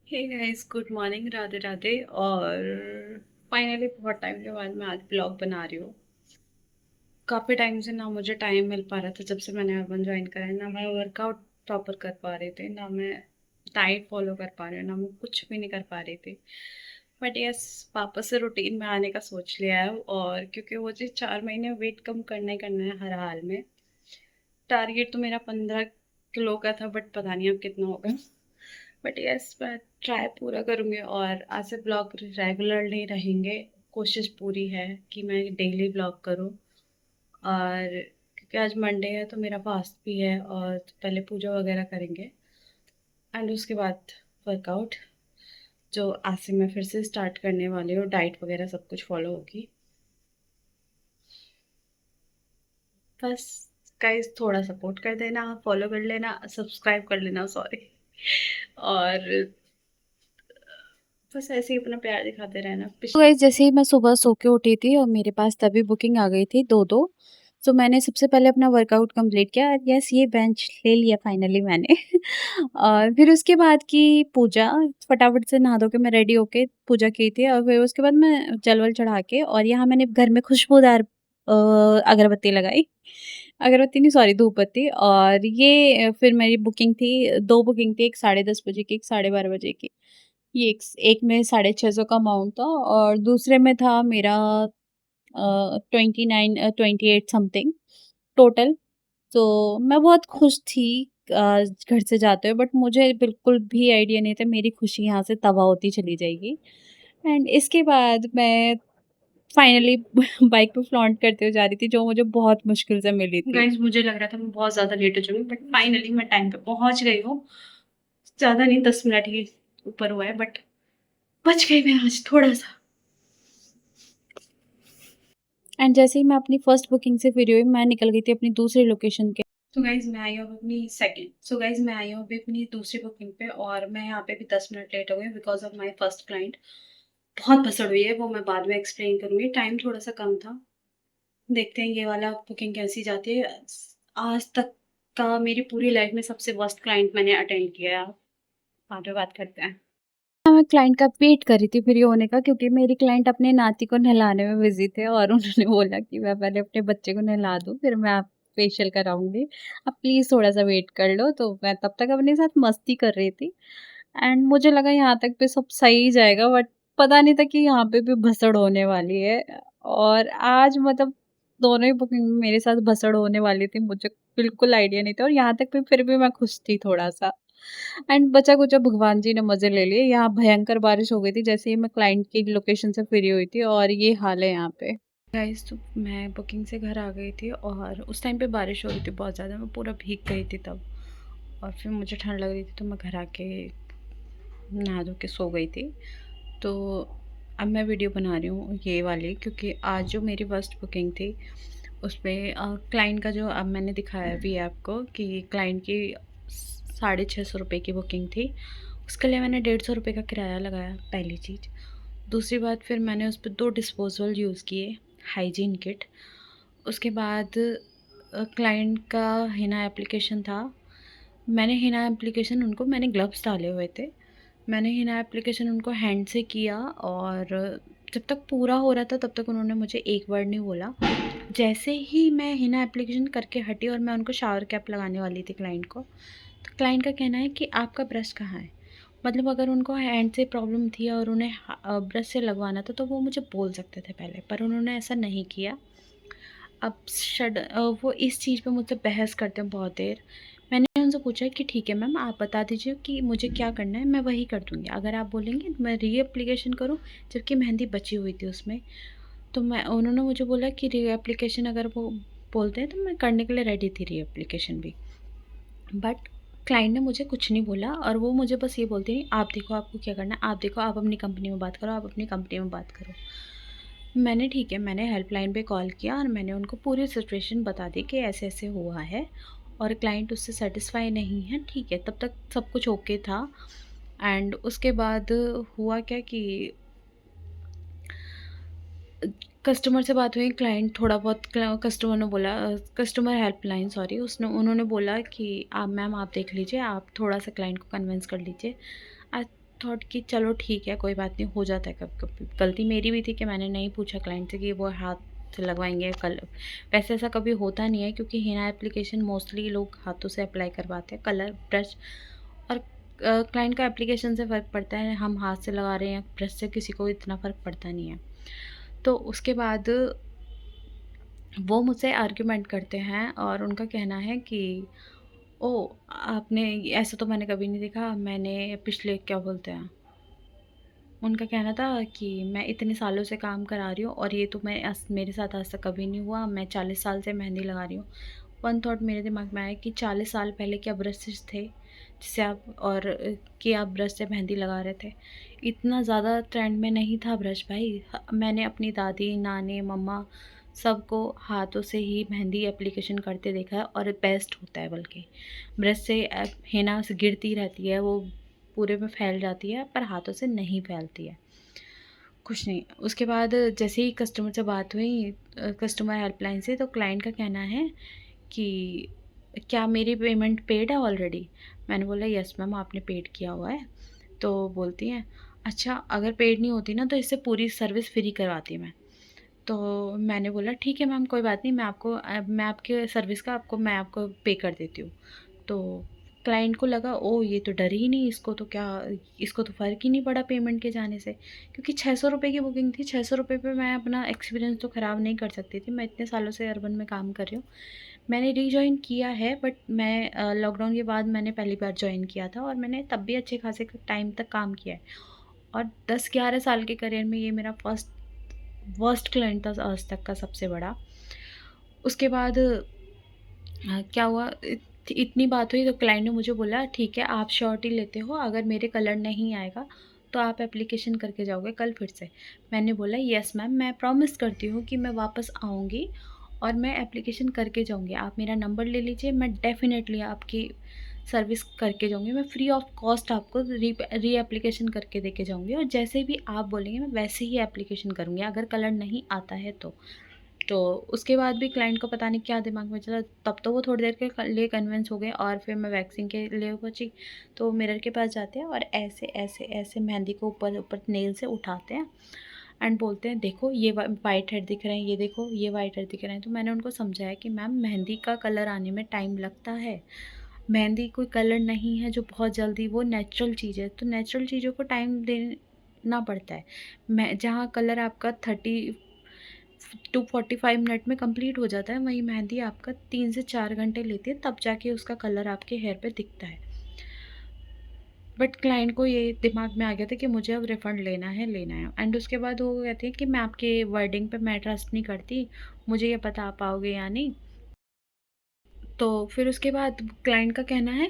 हे guys, good morning, Radhe Radhe. और finally बहुत time के बाद मैं आज ब्लॉग बना रही हूँ। काफ़ी टाइम से ना मुझे टाइम मिल पा रहा था, जब से मैंने अर्बन ज्वाइन करा है। ना मैं वर्कआउट प्रॉपर कर पा रही थी, ना मैं डाइट फॉलो कर पा रही हूँ, ना मैं कुछ भी नहीं कर पा रही थी। बट यस, वापस से रूटीन में आने का सोच लिया है। और क्योंकि वो चीज़ 4 महीने वेट कम करना ही करना है हर हाल में। टारगेट तो मेरा 15 किलो का था, बट पता नहीं अब कितना होगा। बट यस, मैं ट्राई पूरा करूँगी और आज से ब्लॉग रेगुलरली रहेंगे। कोशिश पूरी है कि मैं डेली ब्लॉग करूँ। और क्योंकि आज मंडे है तो मेरा फास्ट भी है, और पहले पूजा वगैरह करेंगे एंड उसके बाद वर्कआउट, जो आज से मैं फिर से स्टार्ट करने वाली हूँ। डाइट वगैरह सब कुछ फॉलो होगी। बस गाइस, थोड़ा सपोर्ट कर देना, फॉलो कर लेना, सब्सक्राइब कर लेना, सॉरी। और बस ऐसे ही अपना प्यार दिखाते रहना। तो गाइस जैसे ही मैं सुबह सो के उठी थी और मेरे पास तभी बुकिंग आ गई थी 2-2। तो मैंने सबसे पहले अपना वर्कआउट कंप्लीट किया और यस ये बेंच ले लिया फाइनली मैंने। और फिर उसके बाद की पूजा, फटाफट से नहा धो के मैं रेडी होके पूजा की थी और फिर उसके बाद मैं जल-वल चढ़ा के और यहाँ मैंने घर में खुशबूदार अगरबत्ती लगाई। अगरबत्ती नहीं, सॉरी, धूप बत्ती। और ये फिर मेरी बुकिंग थी, 2 बुकिंग थी, एक 10:30 बजे की, एक 12:30 बजे की। ये एक में 650 का अमाउंट था और दूसरे में था मेरा 29 28 समथिंग टोटल। तो मैं बहुत खुश थी घर से जाते हुए, बट मुझे बिल्कुल भी आइडिया नहीं था मेरी खुशी यहाँ से तबाह होती चली जाएगी। एंड इसके बाद मैं फाइनली बाइक पे फ्लॉन्ट करते हुए जा रही थी, जो मुझे बहुत मुश्किल से मिली थी। गाइस, मुझे लग रहा था मैं बहुत ज़्यादा लेट हो चुकी हूँ, बट फाइनली मैं टाइम पे पहुँच गई हूँ। ज़्यादा नहीं, 10 मिनट ही ऊपर हुआ है, बट बच गई मैं आज थोड़ा-सा। एंड जैसे ही मैं अपनी फर्स्ट बुकिंग से फ्री हुई, मैं निकल गई थी अपनी दूसरी लोकेशन के। सो गाइस, मैं आई हूँ अभी अपनी दूसरी बुकिंग पे, और मैं यहाँ पे भी 10 मिनट लेट हो गई because of my first client. बहुत भसड़ हुई है, वो मैं बाद में एक्सप्लेन करूँगी। टाइम थोड़ा-सा कम था। देखते हैं ये वाला बुकिंग कैसी जाती है। आज तक का मेरी पूरी लाइफ़ में सबसे वर्स्ट क्लाइंट मैंने अटेंड किया है। बाद में बात करते हैं। मैं क्लाइंट का वेट कर रही थी फ्री होने का, क्योंकि मेरी क्लाइंट अपने नाती को नहलाने में बिज़ी थे और उन्होंने बोला कि मैं पहले अपने बच्चे को नहला दूँ, फिर मैं आप फेशियल कराऊँगी। आप प्लीज़ थोड़ा-सा वेट कर लो। तो मैं तब तक अपने साथ मस्ती कर रही थी एंड मुझे लगा यहाँ तक पे सब सही जाएगा, बट पता नहीं था कि यहाँ पे भी भसड़ होने वाली है। और आज मतलब दोनों ही बुकिंग में मेरे साथ भसड़ होने वाली थी, मुझे बिल्कुल आइडिया नहीं था और यहाँ तक पे फिर भी मैं खुश थी थोड़ा-सा। एंड बचा-कुचा भगवान जी ने मज़े ले लिए। यहाँ भयंकर बारिश हो गई थी जैसे ही मैं क्लाइंट की लोकेशन से फ्री हुई थी और ये हाल है यहाँ पे। गाइस, तो मैं बुकिंग से घर आ गई थी और उस टाइम पे बारिश हो रही थी बहुत ज़्यादा। मैं पूरा भीग गई थी तब, और फिर मुझे ठंड लग रही थी तो मैं घर आके नहा धो के सो गई थी। तो अब मैं वीडियो बना रही हूँ ये वाली, क्योंकि आज जो मेरी फर्स्ट बुकिंग थी उसमें क्लाइंट का, जो अब मैंने दिखाया भी है आपको कि क्लाइंट की 650 रुपये की बुकिंग थी। उसके लिए मैंने 150 रुपये का किराया लगाया, पहली चीज़। दूसरी बात, फिर मैंने उस पर 2 डिस्पोजल यूज़ किए, हाइजीन किट। उसके बाद क्लाइंट का हिना एप्लीकेशन था। मैंने हिना एप्लीकेशन उनको, मैंने ग्लव्स डाले हुए थे। मैंने हिना एप्लीकेशन उनको हैंड से किया, और जब तक पूरा हो रहा था तब तक उन्होंने मुझे एक वर्ड नहीं बोला। जैसे ही मैं हिना एप्लीकेशन करके हटी और मैं उनको शावर कैप लगाने वाली थी क्लाइंट को, तो क्लाइंट का कहना है कि आपका ब्रश कहाँ है? मतलब अगर उनको हैंड से प्रॉब्लम थी और उन्हें ब्रश से लगवाना था तो वो मुझे बोल सकते थे पहले, पर उन्होंने ऐसा नहीं किया। अब वो इस चीज़ पे मुझसे बहस करते हैं बहुत देर। मैंने उनसे पूछा कि ठीक है मैम, आप बता दीजिए कि मुझे क्या करना है, मैं वही कर दूँगी। अगर आप बोलेंगे तो मैं री-एप्लीकेशन करूँ, जबकि मेहंदी बची हुई थी उसमें। तो मैं उन्होंने मुझे बोला कि री-एप्लीकेशन अगर वो बोलते हैं तो मैं करने के लिए रेडी थी री-एप्लीकेशन भी। बट क्लाइंट ने मुझे कुछ नहीं बोला और वो मुझे बस ये बोलती रहीं, आप देखो आपको क्या करना है, आप देखो, आप अपनी कंपनी में बात करो, आप अपनी कंपनी में बात करो। मैंने, ठीक है, मैंने हेल्पलाइन पे कॉल किया और मैंने उनको पूरी सिचुएशन बता दी कि ऐसे-ऐसे हुआ है और क्लाइंट उससे सैटिस्फाई नहीं है, ठीक है, तब तक सब कुछ ओके था। एंड उसके बाद हुआ क्या कि कस्टमर से बात हुई, क्लाइंट थोड़ा बहुत कस्टमर ने बोला, कस्टमर हेल्पलाइन, सॉरी, उसने उन्होंने बोला कि आप मैम, आप देख लीजिए, आप थोड़ा सा क्लाइंट को कन्विंस कर लीजिए। थॉट कि चलो ठीक है, कोई बात नहीं, हो जाता है कभी-कभी। गलती मेरी भी थी कि मैंने नहीं पूछा क्लाइंट से कि वो हाथ से लगवाएँगे कल। वैसे ऐसा कभी होता नहीं है क्योंकि हेना एप्लीकेशन मोस्टली लोग हाथों से अप्लाई करवाते हैं, कलर, ब्रश। और क्लाइंट का एप्लीकेशन से फ़र्क पड़ता है, हम हाथ से लगा रहे हैं या ब्रश से, किसी को इतना फ़र्क पड़ता नहीं है। तो उसके बाद वो मुझसे आर्ग्यूमेंट करते हैं और उनका कहना है कि ओह! आपने ऐसा तो मैंने कभी नहीं देखा, मैंने पिछले क्या बोलते हैं, उनका कहना था कि मैं इतने सालों से काम करा रही हूँ और ये तो मेरे साथ आज तक कभी नहीं हुआ, मैं 40 साल से मेहंदी लगा रही हूँ। वन थॉट मेरे दिमाग में आया कि 40 साल पहले क्या ब्रशेज़ थे, जिससे आप और कि आप ब्रश से मेहंदी लगा रहे थे। इतना ज़्यादा ट्रेंड में नहीं था ब्रश भाई। मैंने अपनी दादी, नानी, मम्मा सबको हाथों से ही मेहंदी एप्लीकेशन करते देखा है और बेस्ट होता है बल्कि। ब्रश से हेना से गिरती रहती है, वो पूरे में फैल जाती है, पर हाथों से नहीं फैलती है। कुछ नहीं, उसके बाद जैसे ही कस्टमर से बात हुई कस्टमर हेल्पलाइन से, तो क्लाइंट का कहना है कि क्या मेरी पेमेंट पेड है ऑलरेडी? मैंने बोला यस मैम, आपने पेड किया हुआ है। तो बोलती हैं, अच्छा अगर पेड नहीं होती ना तो इससे पूरी सर्विस फ्री करवाती मैं। तो मैंने बोला ठीक है मैम, कोई बात नहीं, मैं आपके सर्विस का मैं आपको पे कर देती हूँ। तो क्लाइंट को लगा ओह! ये तो डरी ही नहीं, इसको तो फ़र्क ही नहीं पड़ा पेमेंट के जाने से, क्योंकि ₹600 की बुकिंग थी। ₹600 पे मैं अपना एक्सपीरियंस तो ख़राब नहीं कर सकती थी। मैं इतने सालों से अर्बन में काम कर रही हूँ। मैंने रीजॉइन किया है, बट मैं लॉकडाउन के बाद मैंने पहली बार जॉइन किया था और मैंने तब भी अच्छे खासे टाइम तक काम किया है। और 10-11 साल के करियर में ये मेरा फर्स्ट वर्स्ट क्लाइंट था आज तक का सबसे बड़ा। उसके बाद क्या हुआ, इतनी बात हुई तो क्लाइंट ने मुझे बोला ठीक है, आप श्योरिटी लेते हो अगर मेरे कलर नहीं आएगा तो आप एप्लीकेशन करके जाओगे कल फिर से? मैंने बोला यस मैम, मैं प्रॉमिस करती हूँ कि मैं वापस आऊँगी और मैं एप्लीकेशन करके जाऊँगी। आप मेरा नंबर ले लीजिए, मैं डेफ़िनेटली आपकी सर्विस करके जाऊँगी। मैं फ्री ऑफ कॉस्ट आपको री-एप्लीकेशन करके देके जाऊँगी और जैसे भी आप बोलेंगे मैं वैसे ही एप्लीकेशन करूँगी, अगर कलर नहीं आता है तो। तो उसके बाद भी क्लाइंट को पता नहीं क्या दिमाग में चला, तब तो वो थोड़ी देर के लिए कन्विंस हो गए और फिर मैं वैक्सिंग के लिए पहुँची। तो मिरर के पास जाते हैं और ऐसे, ऐसे, ऐसे मेहंदी को ऊपर-ऊपर नेल से उठाते हैं एंड बोलते हैं देखो ये वाइट हेड दिख रहे हैं, ये देखो ये वाइट हेड दिख रहे हैं। तो मैंने उनको समझाया कि मैम मेहंदी का कलर आने में टाइम लगता है। मेहंदी कोई कलर नहीं है जो बहुत जल्दी, वो नेचुरल चीज़ है, तो नेचुरल चीज़ों को टाइम देना पड़ता है। मैं जहाँ कलर आपका 30 टू 45 मिनट में कंप्लीट हो जाता है, वहीं मेहंदी आपका 3 से 4 घंटे लेती है, तब जाके उसका कलर आपके हेयर पे दिखता है। बट क्लाइंट को ये दिमाग में आ गया था कि मुझे अब रिफ़ंड लेना है एंड उसके बाद वो कहती है कि मैं आपके वर्डिंग पे मैं ट्रस्ट नहीं करती, मुझे ये पता आप पाओगे या नहीं। तो फिर उसके बाद क्लाइंट का कहना है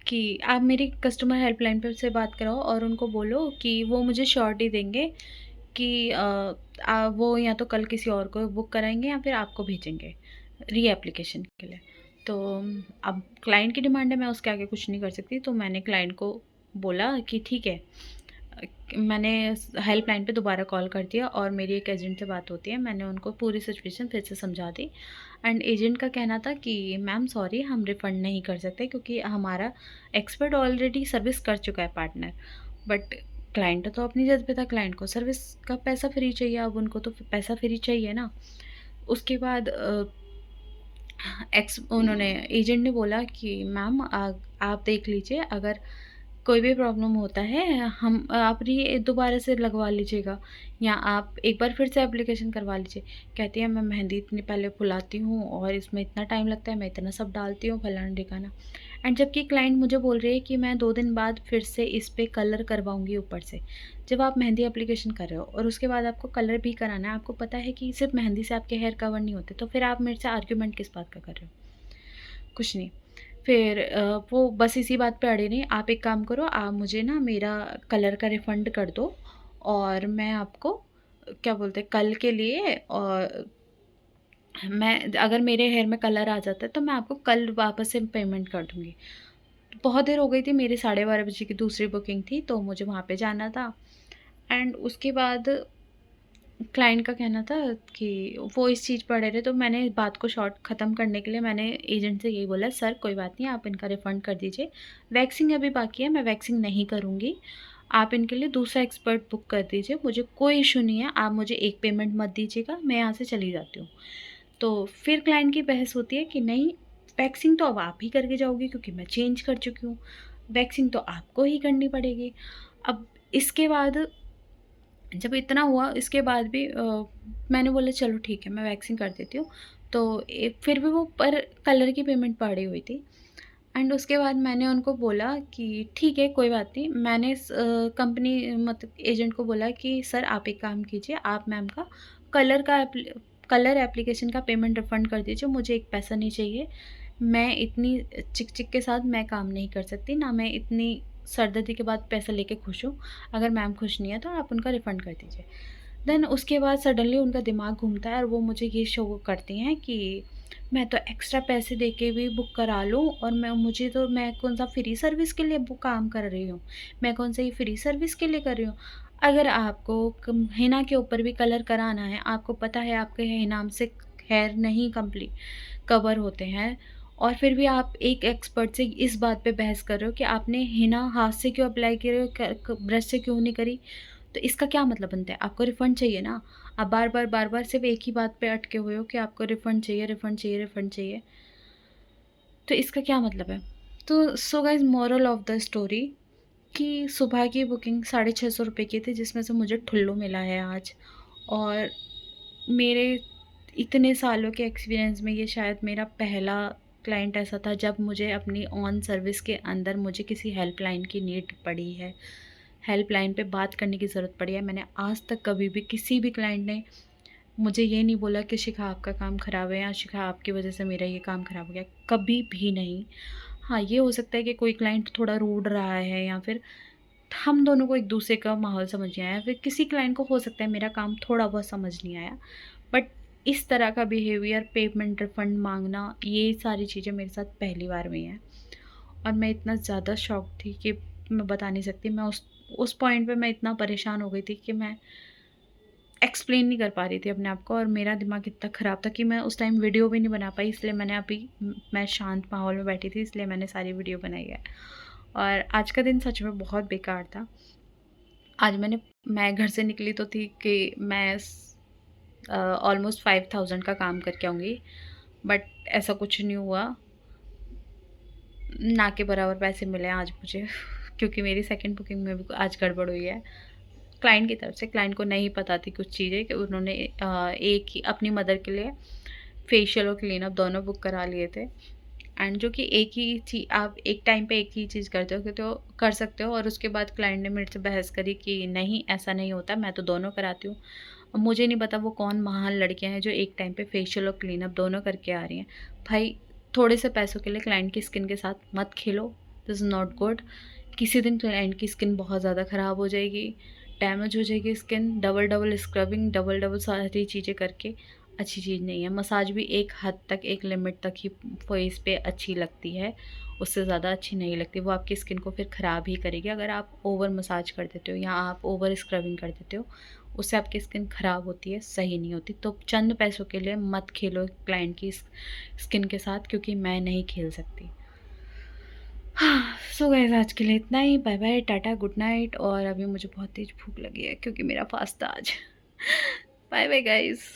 कि आप मेरी कस्टमर हेल्पलाइन पे से बात कराओ और उनको बोलो कि वो मुझे श्योरिटी देंगे कि वो या तो कल किसी और को बुक कराएँगे या फिर आपको भेजेंगे री-एप्लीकेशन के लिए। तो अब क्लाइंट की डिमांड है, मैं उसके आगे कुछ नहीं कर सकती, तो मैंने क्लाइंट को बोला कि ठीक है। मैंने हेल्पलाइन पे दोबारा कॉल कर दिया और मेरी एक एजेंट से बात होती है, मैंने उनको पूरी सिचुएशन फिर से समझा दी एंड एजेंट का कहना था कि मैम सॉरी, हम रिफ़ंड नहीं कर सकते क्योंकि हमारा एक्सपर्ट ऑलरेडी सर्विस कर चुका है पार्टनर। बट क्लाइंट तो अपनी जगह पे था, क्लाइंट को सर्विस का पैसा फ्री चाहिए, अब उनको तो पैसा फ्री चाहिए ना। उसके बाद उन्होंने एजेंट ने बोला कि मैम आप देख लीजिए, अगर कोई भी प्रॉब्लम होता है आप दोबारा से लगवा लीजिएगा या आप एक बार फिर से एप्लीकेशन करवा लीजिए। कहती है मैं मेहंदी इतनी पहले फुलाती हूँ और इसमें इतना टाइम लगता है, मैं इतना सब डालती हूँ फलाना-ढिकाना। एंड जबकि क्लाइंट मुझे बोल रही है कि मैं 2 दिन बाद फिर से इस पे कलर करवाऊँगी ऊपर से। जब आप मेहंदी एप्लीकेशन कर रहे हो और उसके बाद आपको कलर भी कराना है, आपको पता है कि सिर्फ़ मेहंदी से आपके हेयर कवर नहीं होते, तो फिर आप मेरे से आर्ग्यूमेंट किस बात का कर रहे हो? कुछ नहीं। फिर वो बस इसी बात पे अड़े रहीं, आप एक काम करो, आप मुझे ना मेरा कलर का रिफ़ंड कर दो और मैं आपको क्या बोलते हैं कल के लिए मैं अगर मेरे हेयर में कलर आ जाता है तो मैं आपको कल वापस से पेमेंट कर दूँगी। बहुत देर हो गई थी, मेरी 12:30 बजे की दूसरी बुकिंग थी, तो मुझे वहाँ पे जाना था एंड उसके बाद क्लाइंट का कहना था कि वो इस चीज़ पे अड़े रहे, तो मैंने बात को शॉर्ट ख़त्म करने के लिए मैंने एजेंट से यही बोला, सर कोई बात नहीं, आप इनका रिफ़ंड कर दीजिए। वैक्सिंग अभी बाकी है, मैं वैक्सिंग नहीं करूँगी। आप इनके लिए दूसरा एक्सपर्ट बुक कर दीजिए, मुझे कोई इश्यू नहीं है, आप मुझे एक पेमेंट मत दीजिएगा, मैं यहाँ से चली जाती हूँ। तो फिर क्लाइंट की बहस होती है कि नहीं, वैक्सिंग तो अब आप ही करके जाओगी क्योंकि मैं चेंज कर चुकी हूँ, वैक्सिंग तो आपको ही करनी पड़ेगी। अब इसके बाद जब इतना हुआ, इसके बाद भी मैंने बोला चलो ठीक है, मैं वैक्सिंग कर देती हूँ। तो फिर भी वो पर कलर की पेमेंट पड़ी हुई थी। एंड उसके बाद मैंने उनको बोला कि ठीक है, कोई बात नहीं। मैंने कंपनी मतलब एजेंट को बोला कि सर आप एक काम कीजिए, आप मैम का कलर का कलर एप्लीकेशन का पेमेंट रिफ़ंड कर दीजिए, मुझे एक पैसा नहीं चाहिए। मैं इतनी चिक-चिक के साथ मैं काम नहीं कर सकती, ना मैं इतनी सरदर्दी के बाद पैसा लेके खुश हूँ। अगर मैम खुश नहीं है तो आप उनका रिफ़ंड कर दीजिए। देन उसके बाद सडनली उनका दिमाग घूमता है और वो मुझे ये शो करती हैं कि मैं तो एक्स्ट्रा पैसे दे के भी बुक करा लूँ, और मैं कौन-सा फ्री सर्विस के लिए वो काम कर रही हूँ। मैं कौन-सा ये फ्री सर्विस के लिए कर रही हूँ। अगर आपको हिना के ऊपर भी कलर कराना है, आपको पता है आपके हिना से हेयर नहीं कवर होते हैं, और फिर भी आप एक एक्सपर्ट से इस बात पे बहस कर रहे हो कि आपने हिना हाथ से क्यों अप्लाई कर रहे हो, ब्रश से क्यों नहीं करी। तो इसका क्या मतलब बनता है? आपको रिफ़ंड चाहिए ना। आप बार-बार सिर्फ़ एक ही बात पे अटके हुए हो कि आपको रिफ़ंड चाहिए, रिफ़ंड चाहिए, रिफ़ंड चाहिए। तो इसका क्या मतलब है? तो so guys, moral of the story कि सुबह की बुकिंग ₹650 की थी, जिसमें से मुझे ठुल्लू मिला है आज। और मेरे इतने सालों के एक्सपीरियंस में ये शायद मेरा पहला क्लाइंट ऐसा था जब मुझे अपनी ऑन सर्विस के अंदर मुझे किसी हेल्पलाइन की नीड पड़ी है। हेल्पलाइन पे बात करने की ज़रूरत पड़ी है। मैंने आज तक कभी भी किसी भी क्लाइंट ने मुझे ये नहीं बोला कि शिखा आपका काम ख़राब है या शिखा आपकी वज़ह से मेरा ये काम ख़राब हो गया, कभी भी नहीं। हाँ, ये हो सकता है कि कोई क्लाइंट थोड़ा रूड रहा है, या फिर हम दोनों को एक-दूसरे का माहौल समझ नहीं आया, फिर किसी क्लाइंट को हो सकता है मेरा काम थोड़ा बहुत समझ नहीं आया। बट इस तरह का बिहेवियर, पेमेंट रिफ़ंड माँगना, ये सारी चीज़ें मेरे साथ पहली बार हुई हैं। और मैं इतना ज़्यादा शॉक्ड थी कि मैं बता नहीं सकती। मैं उस पॉइंट पे मैं इतना परेशान हो गई थी कि मैं एक्सप्लेन नहीं कर पा रही थी अपने आप को, और मेरा दिमाग इतना ख़राब था कि मैं उस टाइम वीडियो भी नहीं बना पाई। इसलिए मैं शांत माहौल में बैठी थी, इसलिए मैंने सारी वीडियो बनाई है। और आज का दिन सच में बहुत बेकार था। आज मैं घर से निकली तो थी कि मैं ऑलमोस्ट 5000 का काम करके आऊँगी, बट ऐसा कुछ नहीं हुआ। ना के बराबर पैसे मिले आज मुझे क्योंकि मेरी सेकंड बुकिंग में भी आज गड़बड़ हुई है। क्लाइंट की तरफ से, क्लाइंट को नहीं पता थी कुछ चीज़ें, कि उन्होंने एक ही अपनी मदर के लिए फेशियल और क्लीनअप दोनों बुक करा लिए थे। एंड जो कि एक ही आप एक टाइम पे एक ही चीज़ कर सकते हो, और उसके बाद क्लाइंट ने मेरे से बहस करी कि नहीं, ऐसा नहीं होता, मैं तो दोनों कराती हूँ। अब मुझे नहीं पता वो कौन महान लड़कियाँ हैं जो एक टाइम पे फेशियल और क्लीनअप दोनों करके आ रही हैं। भाई, थोड़े से पैसों के लिए क्लाइंट की स्किन के साथ मत खेलो, दिस इज़ नॉट गुड। किसी दिन क्लाइंट की स्किन बहुत ज़्यादा ख़राब हो जाएगी, डैमेज हो जाएगी स्किन, डबल-डबल स्क्रबिंग, डबल-डबल सारी चीज़ें करके अच्छी चीज़ नहीं है। मसाज भी एक हद तक, एक लिमिट तक ही फेस पे अच्छी लगती है, उससे ज़्यादा अच्छी नहीं लगती। वो आपकी स्किन को फिर ख़राब ही करेगी अगर आप ओवर मसाज कर देते हो या आप ओवर स्क्रबिंग कर देते हो, उससे आपकी स्किन ख़राब होती है, सही नहीं होती। तो चंद पैसों के लिए मत खेलो क्लाइंट की स्किन के साथ, क्योंकि मैं नहीं खेल सकती। हाँ, सो गाइस, आज के लिए इतना ही। Bye bye, tata, good night. और अभी मुझे बहुत तेज़ भूख लगी है क्योंकि मेरा फ़ास्ट था आज। Bye bye guys.